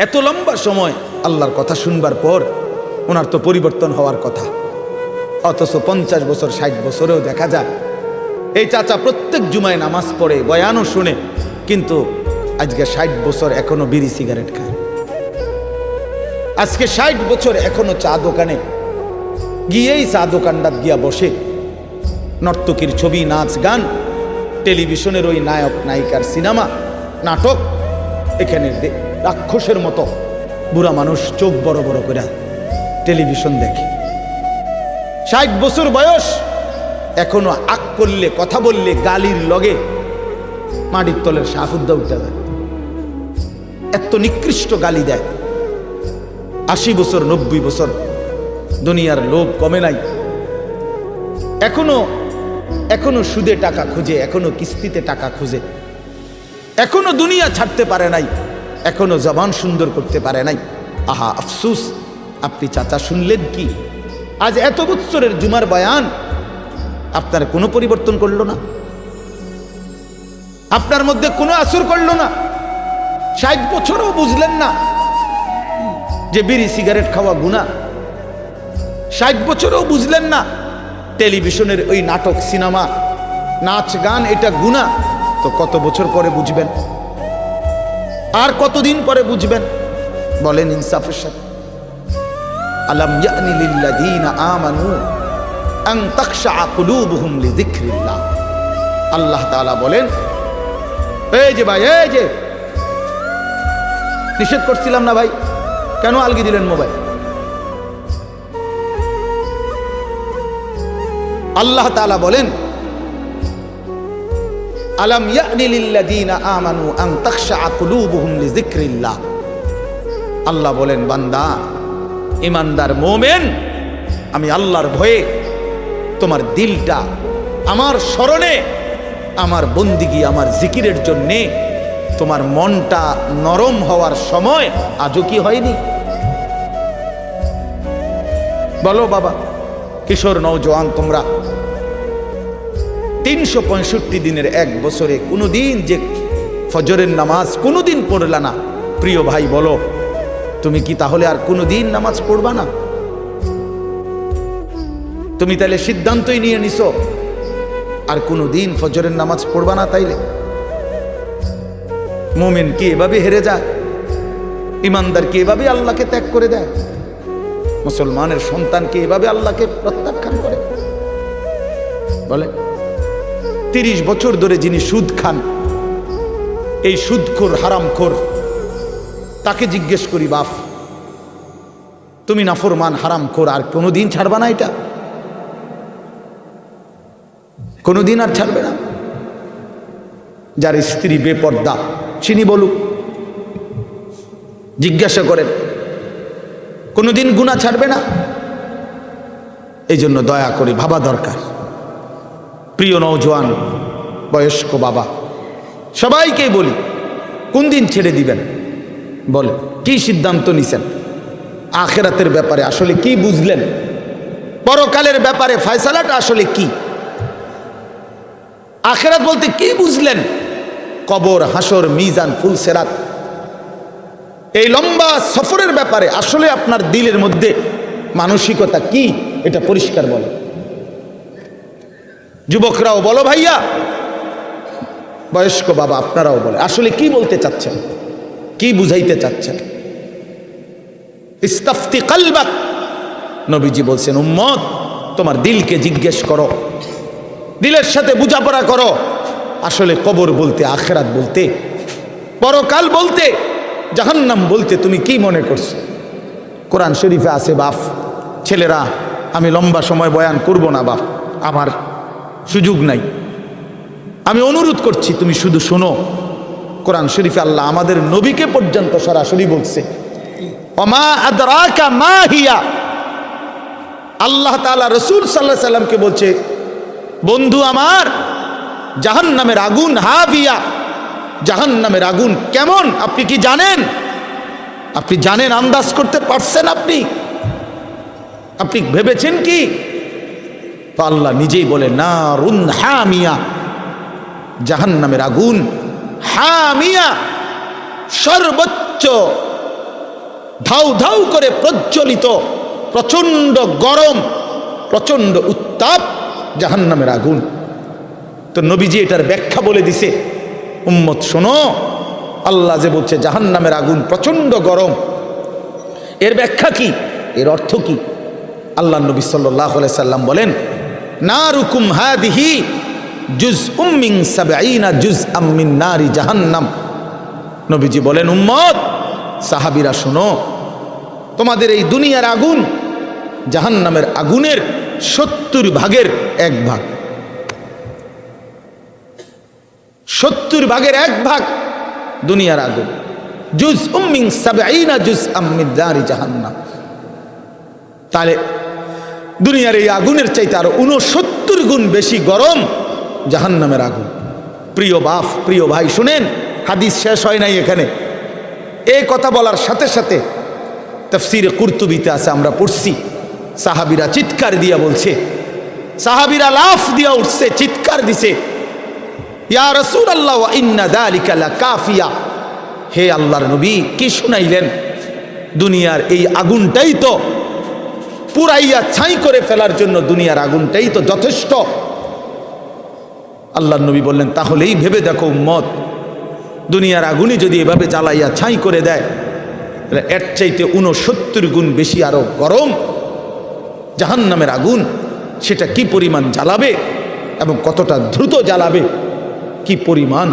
এত লম্বা সময় আল্লাহর কথা শুনবার পর ওনার তো পরিবর্তন হওয়ার কথা, অথচ 50 বছর 60 বছরেও দেখা যায় এই চাচা প্রত্যেক জুমায় নামাজ পড়ে, বয়ানও শুনে, কিন্তু আজকে 60 বছর এখনো বিড়ি সিগারেট খায়। আজকে 60 বছর এখনো চা দোকানে গিয়েই চা দোকানদার গিয়া বসে, নর্তকীর ছবি, নাচ গান, টেলিভিশনের ওই নায়ক নায়িকার সিনেমা নাটক, এখানে রাক্ষসের মতো বুড়া মানুষ চোখ বড় বড় করে টেলিভিশন দেখে। 60 বছর বয়স, এখনো আক করলে, কথা বললে গালির লগে মাটির তলের শাহুদ্দা উঠে যায়, এত নিকৃষ্ট গালি দেয়। 80 বছর 90 বছর, দুনিয়ার লোভ কমে নাই, এখনো সুদে টাকা খুঁজে, এখনো কিস্তিতে টাকা খুঁজে, এখনো দুনিয়া ছাড়তে পারে নাই, এখনো জবান সুন্দর করতে পারে নাই। আহা আফসুস, আপনি চাচা শুনলেন কি? আজ এত বছরের জুমার বয়ান আপনার কোনো পরিবর্তন করলো না, আপনার মধ্যে কোনো আসর করলো না। 60 বছরও বুঝলেন না যে বিড়ি সিগারেট খাওয়া গুনাহ। 60 বছরও বুঝলেন না টেলিভিশনের ওই নাটক, সিনেমা, নাচ গান এটা গুনাহ। তো কত বছর পরে বুঝবেন? আর কতদিন পরে বুঝবেন? বলেন ইনসাফের সাথে। আলাম ইয়ানি লিল্লাযীনা আমানু আন তাখশা কুলুবুহুম লিযিকরিল্লাহ। আল্লাহ তাআলা বলেন, এই যে ভাই, এই যে নিষেধ করছিলাম না ভাই, কেন আলগি দিলেন মোবাইল? আল্লাহ তাআলা বলেন, আলাম ইয়ানি লিল্লাযীনা আমানু আন তাখশা কুলুবুহুম লিযিকরিল্লাহ। আল্লাহ বলেন, বান্দা, ঈমানদার মুমিন, আমি আল্লাহর ভয়ে তোমার দিলটা আমার স্মরণে, আমার বন্দিগি, আমার জিকিরের জন্যে তোমার মনটা নরম হওয়ার সময় আজও কি হয়নি? বলো বাবা, কিশোর নওজোয়ান, তোমরা 365 দিনের এক বছরে কোনোদিন যে ফজরের নামাজ কোনোদিন পড়লা না, প্রিয় ভাই বলো, তুমি কি তাহলে আর কোনোদিন নামাজ পড়বা না? তুমি তাহলে সিদ্ধান্তই নিয়ে নিছো আর কোনোদিন ফজরের নামাজ পড়বা না? তাইলে মুমিন কি এভাবে হেরে যায়? ইমানদার কি এভাবে আল্লাহকে ত্যাগ করে দেয়? মুসলমানের সন্তান কি এভাবে আল্লাহকে প্রত্যাখ্যান করে? বলে 30 বছর ধরে যিনি সুদ খান, এই সুদখোর, হারামখোর, তাকে জিজ্ঞেস করি, বাপ তুমি নাফরমান, হারামখোর, আর কোনোদিন ছাড়বা না? এটা কোনোদিন আর ছাড়বে না? যার স্ত্রী বেপর্দা, চিনি বলুক, জিজ্ঞাসা করেন, কোনোদিন গুনাহ ছাড়বে না? এই জন্য দয়া করে ভাবা দরকার। প্রিয় নওজোয়ান, বয়স্ক বাবা, সবাইকে বলি, কোন দিন ছেড়ে দিবেন? বলে কি সিদ্ধান্ত নিছেন? আখিরাতের ব্যাপারে আসলে কি বুঝলেন? পরকালের ব্যাপারে ফয়সালাটা আসলে কি? আখিরাত বলতে কি বুঝলেন? কবর, হাসর, মিজান, ফুলসেরাত, এই লম্বা সফরের ব্যাপারে আসলে আপনার দিলের মধ্যে মানসিকতা কি, এটা পরিষ্কার বলে। যুবকরাও বলো ভাইয়া, বয়স্ক বাবা আপনারাও বলে, আসলে কি বলতে চাচ্ছেন, কি বুঝাইতে চাচ্ছেন? ইস্তাফতি কলবাক, নবীজি বলছেন, উম্মত তোমার দিলকে জিজ্ঞেস করো, দিলের সাথে বোঝাপড়া করো, আসলে কবর বলতে, আখিরাত বলতে, পরকাল বলতে, জাহান্নাম বলতে তুমি কি মনে করছো? কোরআন শরীফে আছে বাপ, ছেলেরা আমি লম্বা সময় বয়ান করব না বাপ, আমার সুযোগ নাই, আমি অনুরোধ করছি তুমি শুধু শোনো। কোরআন শরীফে আল্লাহ আমাদের নবীকে পর্যন্ত সরাসরি বলছে, ওমা আদরাকা মা হিয়া। আল্লাহ তাআলা রাসূল সাল্লাল্লাহু আলাইহি সাল্লামকে বলছে, বন্ধু আমার, জাহান্নামের আগুন হাবিয়া, জাহান্নামের আগুন কেমন আপনি কি জানেন? আপনি জানেন, আন্দাজ করতে পারছেন? আপনি ভেবেছেন কি? তো আল্লাহ নিজেই বলে, নারুন হামিয়া, জাহান্নামের আগুন, হামিয়া, সর্বোচ্চ ধাউ ধাউ করে প্রজ্বলিত, প্রচণ্ড গরম, প্রচণ্ড উত্তাপ জাহান্নামের আগুন। তো নবীজি এটার ব্যাখ্যা বলে দিছে, উম্মত শোনো, আল্লাহ যে বলছে জাহান্নামের আগুন প্রচণ্ড গরম, এর ব্যাখ্যা কি, এর অর্থ কি? আল্লাহ নবী সাল্লাল্লাহু আলাইহি সাল্লাম বলেন, নারুকুম হাদিহি জুজউম মিন ৭০ জুজআম মিন নারি জাহান্নাম। নবীজি বলেন, উম্মত, সাহাবীরা শোনো, তোমাদের এই দুনিয়ার আগুন জাহান্নামের আগুনের ৭০ ভাগের ১ ভাগ, ৭০ ভাগের ১ ভাগ দুনিয়ার আগুন। জুজউম মিন ৭০ জুজআম মিন নারি জাহান্নাম। তাহলে দুনিয়ার এই আগুনের চাইতে আরো ৬৯ গুণ বেশি গরম জাহান্নামের আগুন। প্রিয় বাপ, প্রিয় ভাই, শুনেন, হাদিস শেষ হয় নাই এখানে। এই কথা বলার সাথে সাথে তাফসীরে কুরতুবিতে আছে, আমরা পড়ছি, সাহাবীরা চিৎকার দিয়া বলছে, সাহাবীরা লাফ দিয়া উঠছে, চিৎকার দিছে, ইয়া রাসূলুল্লাহ ওয়া ইন্না যালিকা লাকাফিয়া। হে আল্লাহর নবী, কি শুনাইলেন? দুনিয়ার এই আগুনটাই তো পুরাইয়া ছাই করে ফেলার জন্য, দুনিয়ার আগুনটাই তো যথেষ্ট। আল্লাহর নবী বললেন, তাহলেই ভেবে দেখো উম্মত, দুনিয়ার আগুনই যদি এভাবে জ্বালাইয়া ছাই করে দেয়, এর চাইতে ৬৯ গুণ বেশি আরো গরম জাহান্নামের আগুন, সেটা কি পরিমাণ জ্বালাবে এবং কতটা দ্রুত জ্বালাবে, কি পরিমাণ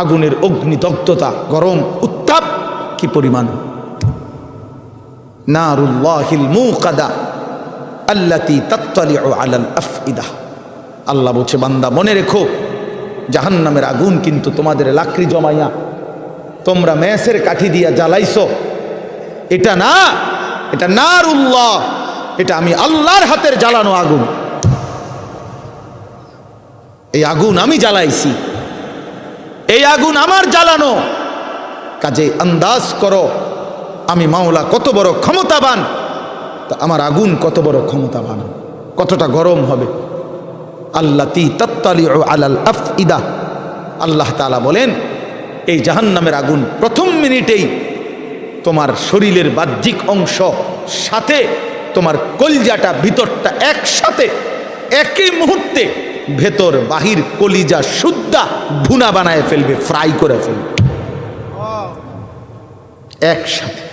আগুনের অগ্নিদগ্ধতা, গরম উত্তাপ কি পরিমাণ। নারুল্লাহিল মুকাদা আল্লাতী তাত্তালিউ আলাল আফইদা। আল্লাহ বলছে, বান্দা মনে রেখো, জাহান্নামের আগুন কিন্তু তোমাদের লাকড়ি জমাইয়া তোমরা মেসের কাঠি দিয়া জ্বালাইছো, এটা না, এটা নারুল্লাহ, এটা আমি আল্লাহর হাতের জ্বালানো আগুন। এই আগুন আমি জ্বালাইছি, এই আগুন আমার জ্বালানো। কাজে আন্দাজ করো আমি মাওলা কত বড় ক্ষমতাবান, তা আমার আগুন কত বড় ক্ষমতাবান, কতটা গরম হবে। আল্লাতী তাত্তালিউ আলাল আফইদা। আল্লাহ তাআলা বলেন, এই জাহান্নামের আগুন প্রথম মিনিটেই তোমার শরীরের বাহ্যিক অংশ সাথে তোমার কলিজাটা, ভিতরটা একসাথে, একই মুহূর্তে ভেতর বাহির কলিজা সুদ্ধা ভুনা বানায় ফেলবে, ফ্রাই করে ফেলবে একসাথে।